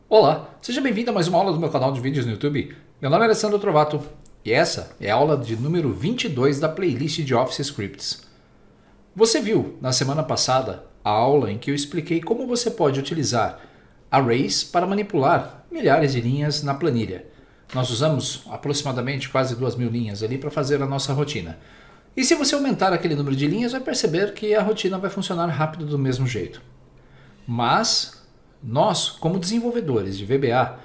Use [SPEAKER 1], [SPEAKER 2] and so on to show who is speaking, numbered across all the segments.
[SPEAKER 1] Olá, seja bem-vindo a mais uma aula do meu canal de vídeos no YouTube. Meu nome é Alessandro Trovato e essa é a aula de número 22 da playlist de Office Scripts. Você viu na semana passada a aula em que eu expliquei como você pode utilizar arrays para manipular milhares de linhas na planilha. Nós usamos aproximadamente quase 2.000 linhas ali para fazer a nossa rotina. E se você aumentar aquele número de linhas, vai perceber que a rotina vai funcionar rápido do mesmo jeito. Mas nós, como desenvolvedores de VBA,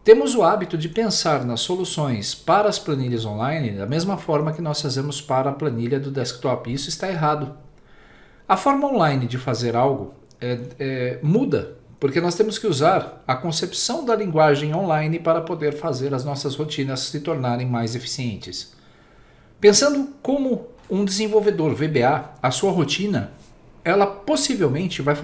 [SPEAKER 1] temos o hábito de pensar nas soluções para as planilhas online da mesma forma que nós fazemos para a planilha do desktop. Isso está errado. A forma online de fazer algo muda, porque nós temos que usar a concepção da linguagem online para poder fazer as nossas rotinas se tornarem mais eficientes. Pensando como um desenvolvedor VBA, a sua rotina, ela possivelmente vai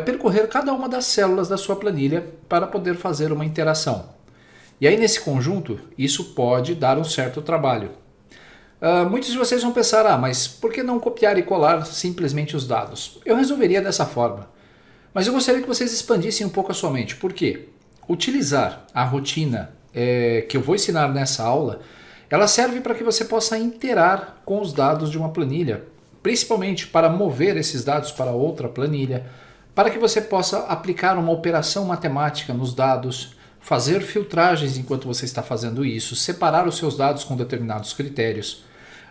[SPEAKER 1] percorrer cada uma das células da sua planilha para poder fazer uma interação. E aí nesse conjunto, isso pode dar um certo trabalho. Muitos de vocês vão pensar, mas por que não copiar e colar simplesmente os dados? Eu resolveria dessa forma. Mas eu gostaria que vocês expandissem um pouco a sua mente. Por quê? Utilizar a rotina que eu vou ensinar nessa aula, ela serve para que você possa interar com os dados de uma planilha, principalmente para mover esses dados para outra planilha, para que você possa aplicar uma operação matemática nos dados, fazer filtragens enquanto você está fazendo isso, separar os seus dados com determinados critérios.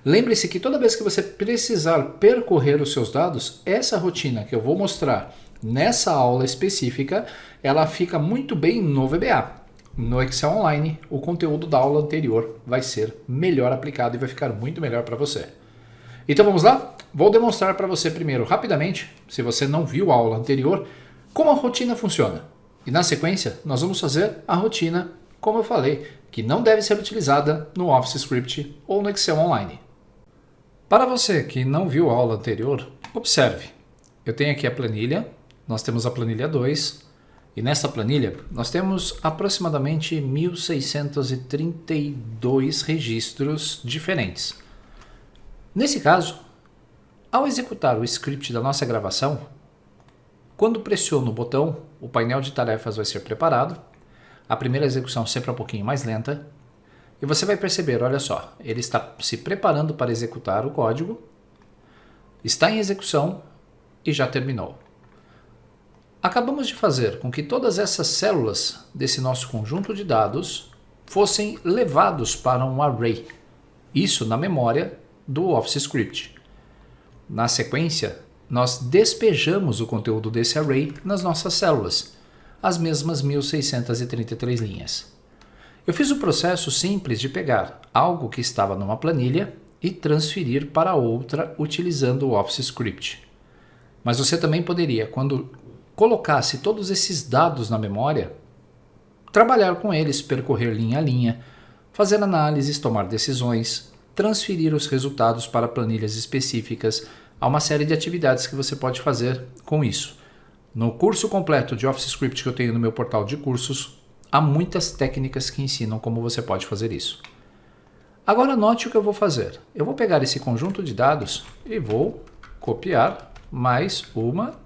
[SPEAKER 1] Lembre-se que toda vez que você precisar percorrer os seus dados, essa rotina que eu vou mostrar nessa aula específica, ela fica muito bem no VBA. No Excel Online, o conteúdo da aula anterior vai ser melhor aplicado e vai ficar muito melhor para você. Então vamos lá? Vou demonstrar para você primeiro, rapidamente, se você não viu a aula anterior, como a rotina funciona. E na sequência, nós vamos fazer a rotina, como eu falei, que não deve ser utilizada no Office Script ou no Excel Online. Para você que não viu a aula anterior, observe. Eu tenho aqui a planilha, nós temos a planilha 2, e nessa planilha nós temos aproximadamente 1.632 registros diferentes. Nesse caso, ao executar o script da nossa gravação, quando pressiono o botão, o painel de tarefas vai ser preparado. A primeira execução sempre é um pouquinho mais lenta. E você vai perceber, olha só, ele está se preparando para executar o código, está em execução e já terminou. Acabamos de fazer com que todas essas células desse nosso conjunto de dados fossem levados para um array. Isso na memória do Office Script. Na sequência, nós despejamos o conteúdo desse array nas nossas células, as mesmas 1.633 linhas. Eu fiz o processo simples de pegar algo que estava numa planilha e transferir para outra utilizando o Office Script. Mas você também poderia, quando colocasse todos esses dados na memória, trabalhar com eles, percorrer linha a linha, fazer análises, tomar decisões, transferir os resultados para planilhas específicas. Há uma série de atividades que você pode fazer com isso. No curso completo de Office Script que eu tenho no meu portal de cursos, há muitas técnicas que ensinam como você pode fazer isso. Agora note o que eu vou fazer. Eu vou pegar esse conjunto de dados e vou copiar mais uma,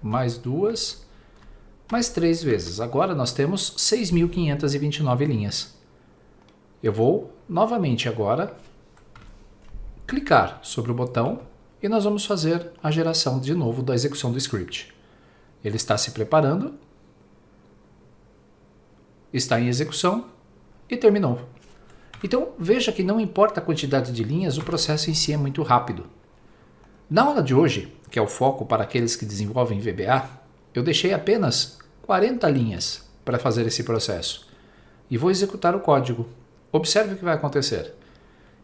[SPEAKER 1] mais duas, mais 3 vezes. Agora nós temos 6.529 linhas. Eu vou novamente agora clicar sobre o botão e nós vamos fazer a geração de novo da execução do script. Ele está se preparando, está em execução e terminou. Então veja que não importa a quantidade de linhas, o processo em si é muito rápido. Na aula de hoje, que é o foco para aqueles que desenvolvem VBA, eu deixei apenas 40 linhas para fazer esse processo e vou executar o código. Observe o que vai acontecer.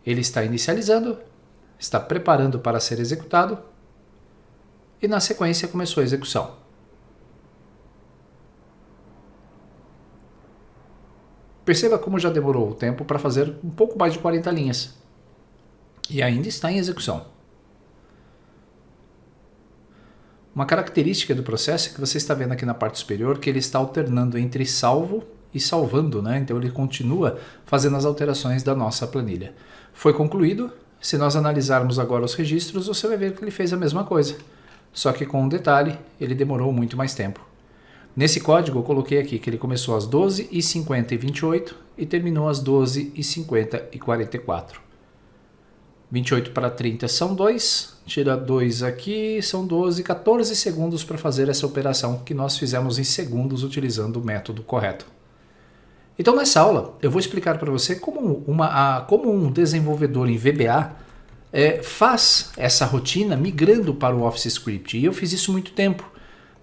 [SPEAKER 1] Ele está inicializando, está preparando para ser executado e na sequência começou a execução. Perceba como já demorou o tempo para fazer um pouco mais de 40 linhas e ainda está em execução. Uma característica do processo é que você está vendo aqui na parte superior que ele está alternando entre salvo e salvando, né? Então ele continua fazendo as alterações da nossa planilha. Foi concluído, Se nós analisarmos agora os registros, você vai ver que ele fez a mesma coisa. Só que com um detalhe, ele demorou muito mais tempo. Nesse código eu coloquei aqui que ele começou às 12h50 e terminou às 12h50 28 para 30 são 2, tira 2 aqui, são 12, 14 segundos para fazer essa operação que nós fizemos em segundos utilizando o método correto. Então nessa aula eu vou explicar para você como um desenvolvedor em VBA faz essa rotina migrando para o Office Script. E eu fiz isso muito tempo.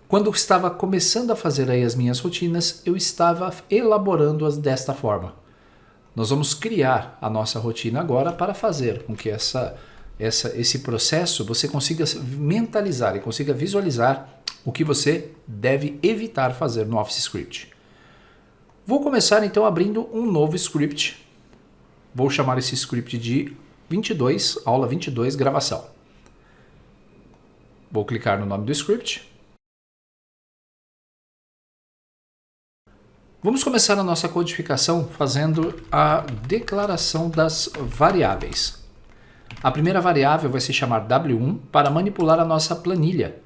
[SPEAKER 1] Quando eu estava começando a fazer aí as minhas rotinas, eu estava elaborando-as desta forma. Nós vamos criar a nossa rotina agora para fazer com que esse processo você consiga mentalizar e consiga visualizar o que você deve evitar fazer no Office Script. Vou começar então abrindo um novo script. Vou chamar esse script de 22, aula 22, gravação. Vou clicar no nome do script. Vamos começar a nossa codificação fazendo a declaração das variáveis. A primeira variável vai se chamar W1 para manipular a nossa planilha.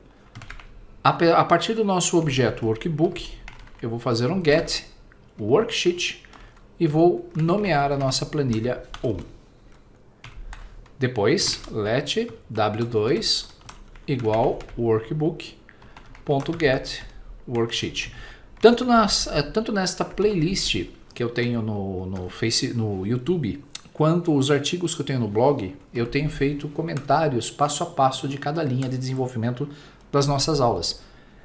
[SPEAKER 1] A partir do nosso objeto Workbook, eu vou fazer um get worksheet e vou nomear a nossa planilha 1. Depois, let w2 igual workbook.get worksheet. Tanto nesta playlist que eu tenho no YouTube, quanto os artigos que eu tenho no blog, eu tenho feito comentários passo a passo de cada linha de desenvolvimento das nossas aulas.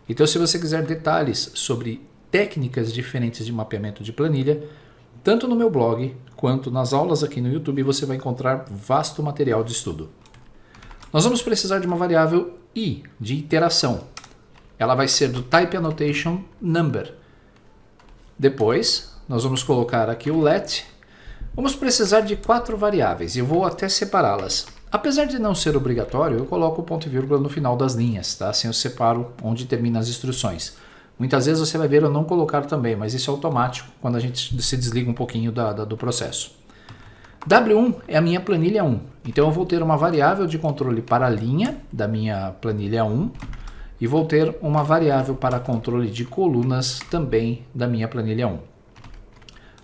[SPEAKER 1] Então, se você quiser detalhes sobre técnicas diferentes de mapeamento de planilha, tanto no meu blog quanto nas aulas aqui no YouTube, você vai encontrar vasto material de estudo. Nós vamos precisar de uma variável i, de iteração. Ela vai ser do type annotation number. Depois, nós vamos colocar aqui o let. Vamos precisar de 4 variáveis e eu vou até separá-las. Apesar de não ser obrigatório, eu coloco o ponto e vírgula no final das linhas, tá? Assim eu separo onde terminam as instruções. Muitas vezes você vai ver eu não colocar também, mas isso é automático quando a gente se desliga um pouquinho do processo. W1 é a minha planilha 1, então eu vou ter uma variável de controle para a linha da minha planilha 1, e vou ter uma variável para controle de colunas também da minha planilha 1.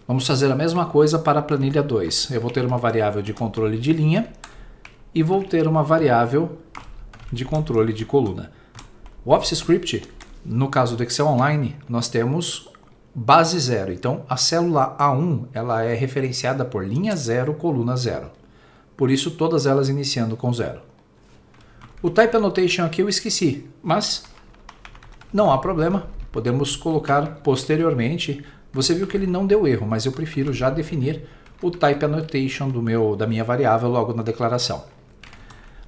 [SPEAKER 1] Vamos fazer a mesma coisa para a planilha 2. Eu vou ter uma variável de controle de linha e vou ter uma variável de controle de coluna. O Office Script, no caso do Excel Online, nós temos base 0. Então, a célula A1 ela é referenciada por linha 0, coluna 0. Por isso, todas elas iniciando com 0. O Type Annotation aqui eu esqueci, mas não há problema, podemos colocar posteriormente. Você viu que ele não deu erro, mas eu prefiro já definir o Type Annotation da minha variável logo na declaração.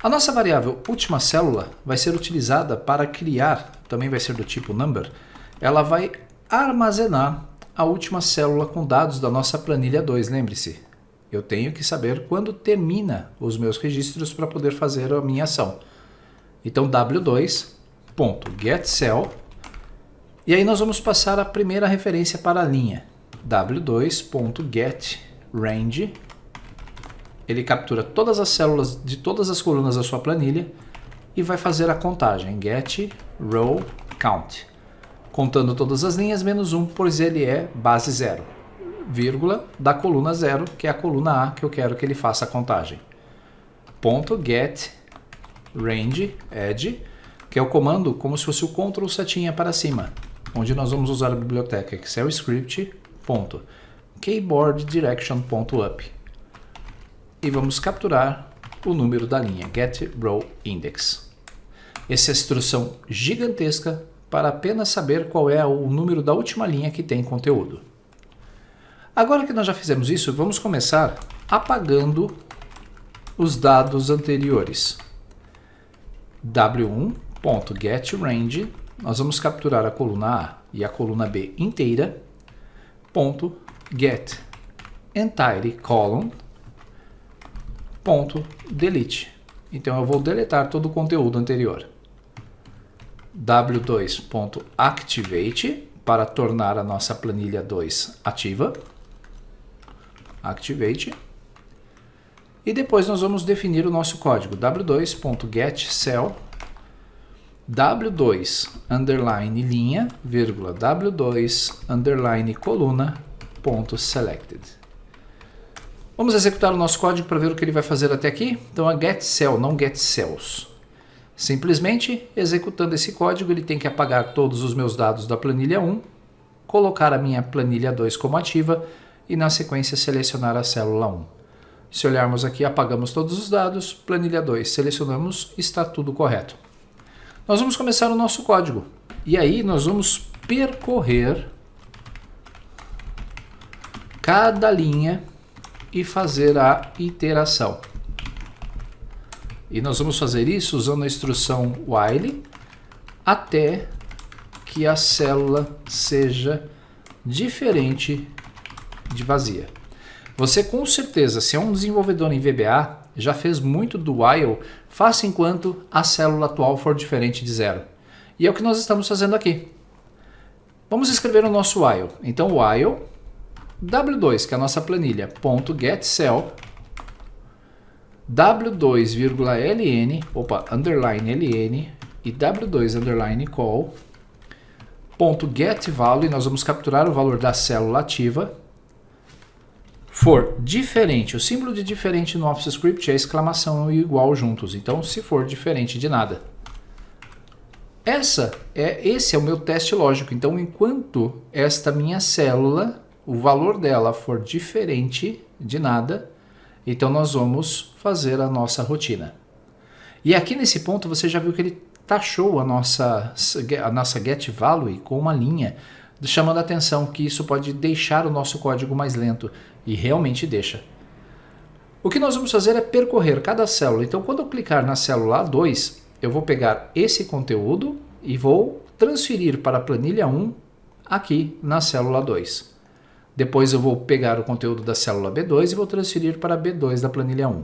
[SPEAKER 1] A nossa variável última célula vai ser utilizada para criar, também vai ser do tipo number, ela vai armazenar a última célula com dados da nossa planilha 2, lembre-se. Eu tenho que saber quando termina os meus registros para poder fazer a minha ação. Então, w2.getCell, e aí nós vamos passar a primeira referência para a linha, w2.getRange. Ele captura todas as células de todas as colunas da sua planilha e vai fazer a contagem, getRowCount, contando todas as linhas menos 1, pois ele é base 0, vírgula da coluna 0, que é a coluna A que eu quero que ele faça a contagem. .getRange, add, que é o comando como se fosse o Ctrl setinha para cima, onde nós vamos usar a biblioteca Excel Script, .keyboardDirection.up, e vamos capturar o número da linha getRowIndex. Essa é a instrução gigantesca para apenas saber qual é o número da última linha que tem conteúdo. Agora que nós já fizemos isso, vamos começar apagando os dados anteriores. w1.getRange, nós vamos capturar a coluna A e a coluna B inteira, .getEntireColumn, .delete. Então eu vou deletar todo o conteúdo anterior. w2.activate, para tornar a nossa planilha 2 ativa. Activate. E depois nós vamos definir o nosso código w2.getCell w2 underline linha, vírgula, w2 underline coluna, ponto selected. Vamos executar o nosso código para ver o que ele vai fazer até aqui. Então é getCell, não getCells. Simplesmente executando esse código, ele tem que apagar todos os meus dados da planilha 1, colocar a minha planilha 2 como ativa e na sequência selecionar a célula 1. Se olharmos aqui, apagamos todos os dados, planilha 2, selecionamos, está tudo correto. Nós vamos começar o nosso código. E aí nós vamos percorrer cada linha e fazer a iteração. E nós vamos fazer isso usando a instrução while até que a célula seja diferente de vazia. Você com certeza, se é um desenvolvedor em VBA, já fez muito do while, faça enquanto a célula atual for diferente de 0. E é o que nós estamos fazendo aqui. Vamos escrever o nosso while. Então while w2, que é a nossa planilha, ponto getCell w2,ln, underline ln e w2 underline call ponto getValue, nós vamos capturar o valor da célula ativa. For diferente, o símbolo de diferente no Office Script é exclamação e igual juntos, então se for diferente de nada. Esse é o meu teste lógico, então enquanto esta minha célula, o valor dela for diferente de nada, então nós vamos fazer a nossa rotina. E aqui nesse ponto você já viu que ele taxou a nossa getValue com uma linha, chamando a atenção que isso pode deixar o nosso código mais lento, e realmente deixa. O que nós vamos fazer é percorrer cada célula. Então quando eu clicar na célula A2, eu vou pegar esse conteúdo e vou transferir para a planilha 1 aqui na célula 2. Depois eu vou pegar o conteúdo da célula B2 e vou transferir para a B2 da planilha 1.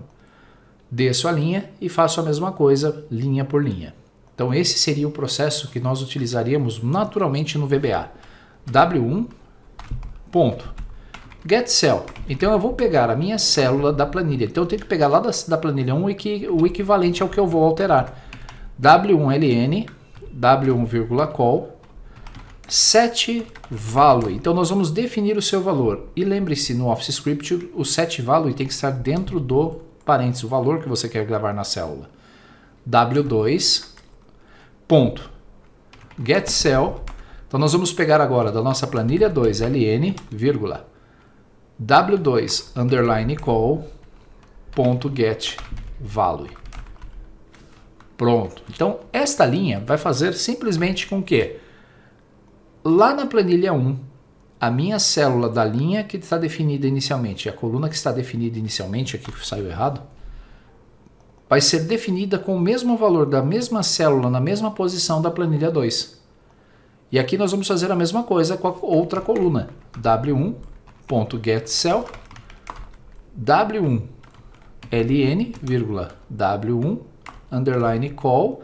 [SPEAKER 1] Desço a linha e faço a mesma coisa, linha por linha. Então esse seria o processo que nós utilizaríamos naturalmente no VBA. W1, ponto, getCell. Então eu vou pegar a minha célula da planilha. Então eu tenho que pegar lá da planilha 1 o equivalente ao que eu vou alterar. W1ln, w1,call, setValue. Então nós vamos definir o seu valor. E lembre-se, no Office Script, o setValue tem que estar dentro do parênteses, o valor que você quer gravar na célula. W2, ponto, getCell. Então nós vamos pegar agora da nossa planilha 2, ln, vírgula, w2 underline call, ponto getValue. Pronto. Então esta linha vai fazer simplesmente com que lá na planilha 1, a minha célula da linha que está definida inicialmente, a coluna que está definida inicialmente, aqui que saiu errado, vai ser definida com o mesmo valor da mesma célula na mesma posição da planilha 2. E aqui nós vamos fazer a mesma coisa com a outra coluna. w1.getCell, w1ln, w1 underline call,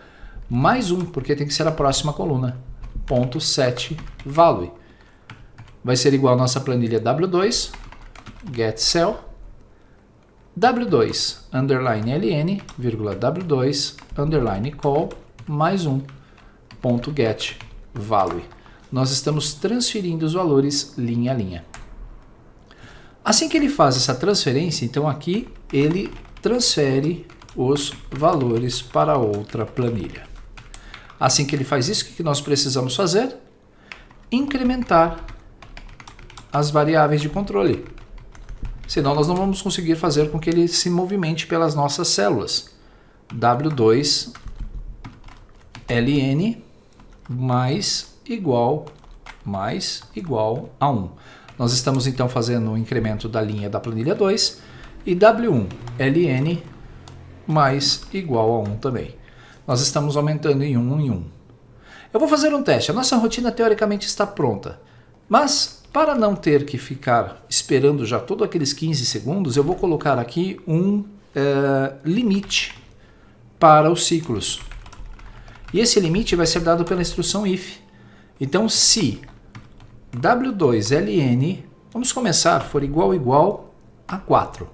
[SPEAKER 1] mais um, porque tem que ser a próxima coluna, ponto setValue. Vai ser igual a nossa planilha w2, getCell, w2 underline ln, vírgula, w2 underline call, mais um, ponto getValue. Nós estamos transferindo os valores linha a linha. Assim que ele faz essa transferência, então aqui ele transfere os valores para outra planilha. Assim que ele faz isso, o que nós precisamos fazer? Incrementar as variáveis de controle. Senão nós não vamos conseguir fazer com que ele se movimente pelas nossas células. W2 ln mais igual a 1. Nós estamos então fazendo o incremento da linha da planilha 2 e W1 ln mais igual a 1 também. Nós estamos aumentando em 1 em 1. Eu vou fazer um teste. A nossa rotina teoricamente está pronta, mas para não ter que ficar esperando já todos aqueles 15 segundos, eu vou colocar aqui um limite para os ciclos. E esse limite vai ser dado pela instrução if. Então, se w2 ln, vamos começar, for igual a 4,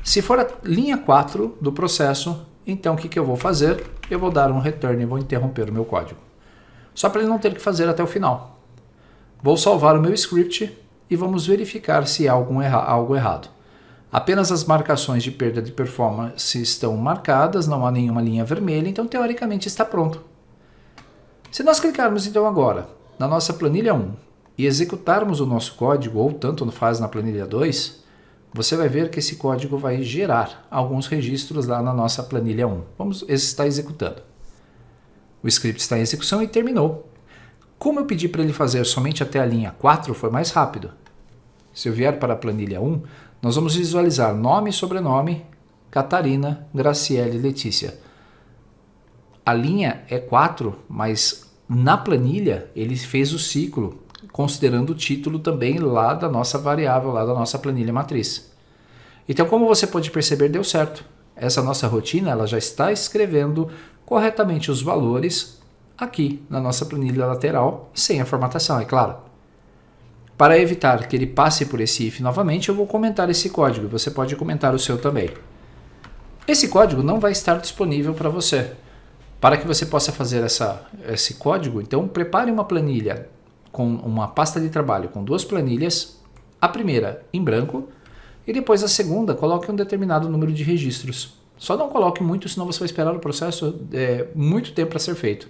[SPEAKER 1] Se for a linha 4 do processo, então o que eu vou fazer? Eu vou dar um return e vou interromper o meu código. Só para ele não ter que fazer até o final. Vou salvar o meu script e vamos verificar se há algo errado. Apenas as marcações de perda de performance estão marcadas, não há nenhuma linha vermelha, então teoricamente está pronto. Se nós clicarmos então agora na nossa planilha 1 e executarmos o nosso código, ou tanto faz na planilha 2, você vai ver que esse código vai gerar alguns registros lá na nossa planilha 1. Esse está executando. O script está em execução e terminou. Como eu pedi para ele fazer somente até a linha 4, foi mais rápido. Se eu vier para a planilha 1, nós vamos visualizar nome e sobrenome, Catarina, Graciele, Letícia. A linha é 4, mas na planilha ele fez o ciclo, considerando o título também lá da nossa variável, lá da nossa planilha matriz. Então, como você pode perceber, deu certo. Essa nossa rotina ela já está escrevendo corretamente os valores aqui na nossa planilha lateral, sem a formatação, é claro. Para evitar que ele passe por esse if novamente, eu vou comentar esse código. Você pode comentar o seu também. Esse código não vai estar disponível para você. Para que você possa fazer esse código, então prepare uma planilha com uma pasta de trabalho com 2 planilhas, a primeira em branco e depois a segunda coloque um determinado número de registros. Só não coloque muito, senão você vai esperar o processo muito tempo para ser feito.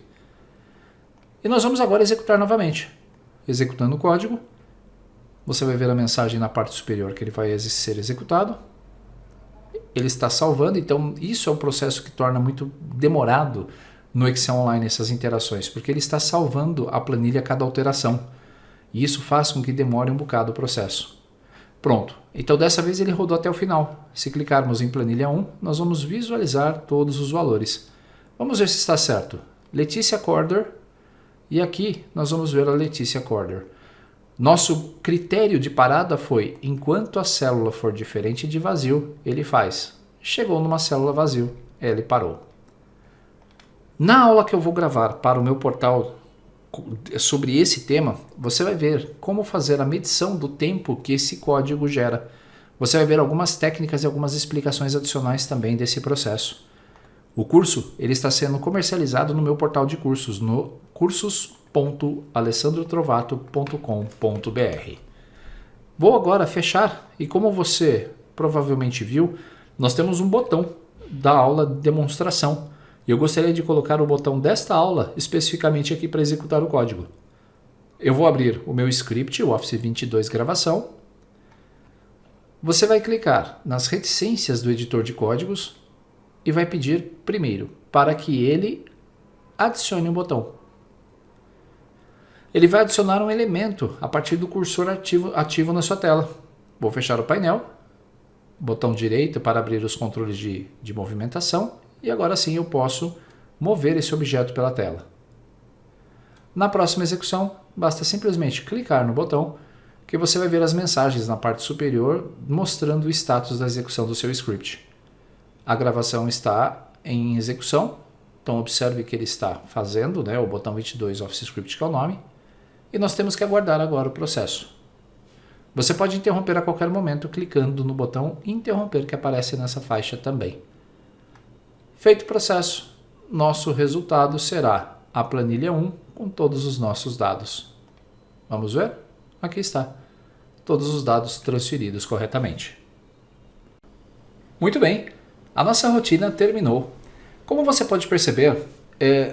[SPEAKER 1] E nós vamos agora executar novamente. Executando o código, você vai ver a mensagem na parte superior que ele vai ser executado. Ele está salvando, então isso é um processo que torna muito demorado no Excel Online essas interações, porque ele está salvando a planilha a cada alteração. E isso faz com que demore um bocado o processo. Pronto, então dessa vez ele rodou até o final. Se clicarmos em planilha 1, nós vamos visualizar todos os valores. Vamos ver se está certo. Letícia Corder, e aqui nós vamos ver a Letícia Corder. Nosso critério de parada foi, enquanto a célula for diferente de vazio, ele faz. Chegou numa célula vazio, ele parou. Na aula que eu vou gravar para o meu portal sobre esse tema, você vai ver como fazer a medição do tempo que esse código gera. Você vai ver algumas técnicas e algumas explicações adicionais também desse processo. O curso ele está sendo comercializado no meu portal de cursos, no cursos.alessandrotrovato.com.br. Vou agora fechar e como você provavelmente viu, nós temos um botão da aula de demonstração. E eu gostaria de colocar o botão desta aula especificamente aqui para executar o código. Eu vou abrir o meu script, o Office 22 gravação. Você vai clicar nas reticências do editor de códigos e vai pedir primeiro para que ele adicione um botão. Ele vai adicionar um elemento a partir do cursor ativo na sua tela. Vou fechar o painel, botão direito para abrir os controles de movimentação. E agora sim eu posso mover esse objeto pela tela. Na próxima execução, basta simplesmente clicar no botão que você vai ver as mensagens na parte superior mostrando o status da execução do seu script. A gravação está em execução, então observe que ele está fazendo, o botão 22 Office Script que é o nome, e nós temos que aguardar agora o processo. Você pode interromper a qualquer momento clicando no botão interromper que aparece nessa faixa também. Feito o processo, nosso resultado será a planilha 1 com todos os nossos dados. Vamos ver? Aqui está. Todos os dados transferidos corretamente. Muito bem, a nossa rotina terminou. Como você pode perceber,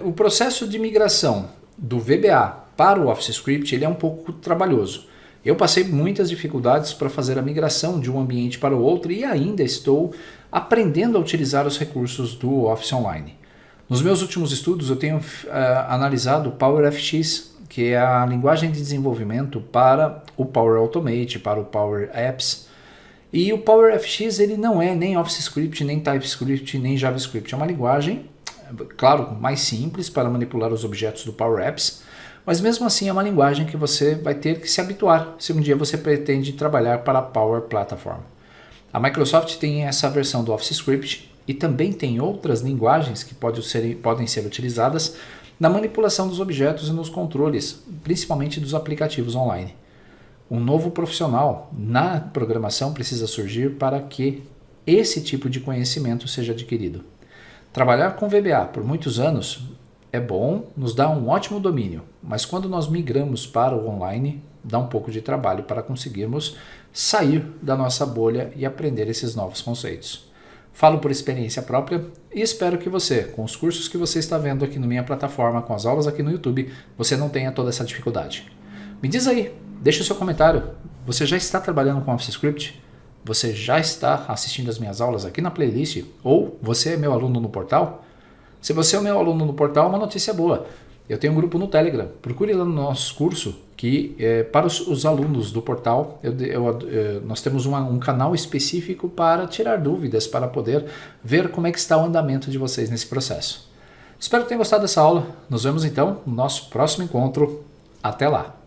[SPEAKER 1] o processo de migração do VBA para o Office Script ele é um pouco trabalhoso. Eu passei muitas dificuldades para fazer a migração de um ambiente para o outro e ainda estou aprendendo a utilizar os recursos do Office Online. Nos meus últimos estudos eu tenho analisado o PowerFX, que é a linguagem de desenvolvimento para o Power Automate, para o Power Apps. E o PowerFX ele não é nem Office Script, nem TypeScript, nem JavaScript. É uma linguagem, claro, mais simples para manipular os objetos do Power Apps, mas mesmo assim é uma linguagem que você vai ter que se habituar se um dia você pretende trabalhar para a Power Platform. A Microsoft tem essa versão do Office Script e também tem outras linguagens que podem ser utilizadas na manipulação dos objetos e nos controles, principalmente dos aplicativos online. Um novo profissional na programação precisa surgir para que esse tipo de conhecimento seja adquirido. Trabalhar com VBA por muitos anos é bom, nos dá um ótimo domínio, mas quando nós migramos para o online, dá um pouco de trabalho para conseguirmos sair da nossa bolha e aprender esses novos conceitos. Falo por experiência própria e espero que você, com os cursos que você está vendo aqui na minha plataforma, com as aulas aqui no YouTube, você não tenha toda essa dificuldade. Me diz aí, deixa o seu comentário. Você já está trabalhando com Office Script? Você já está assistindo as minhas aulas aqui na playlist? Ou você é meu aluno no portal? Se você é o meu aluno no portal, uma notícia boa. Eu tenho um grupo no Telegram. Procure lá no nosso curso, que para os alunos do portal, nós temos um canal específico para tirar dúvidas, para poder ver como é que está o andamento de vocês nesse processo. Espero que tenham gostado dessa aula. Nos vemos então no nosso próximo encontro. Até lá!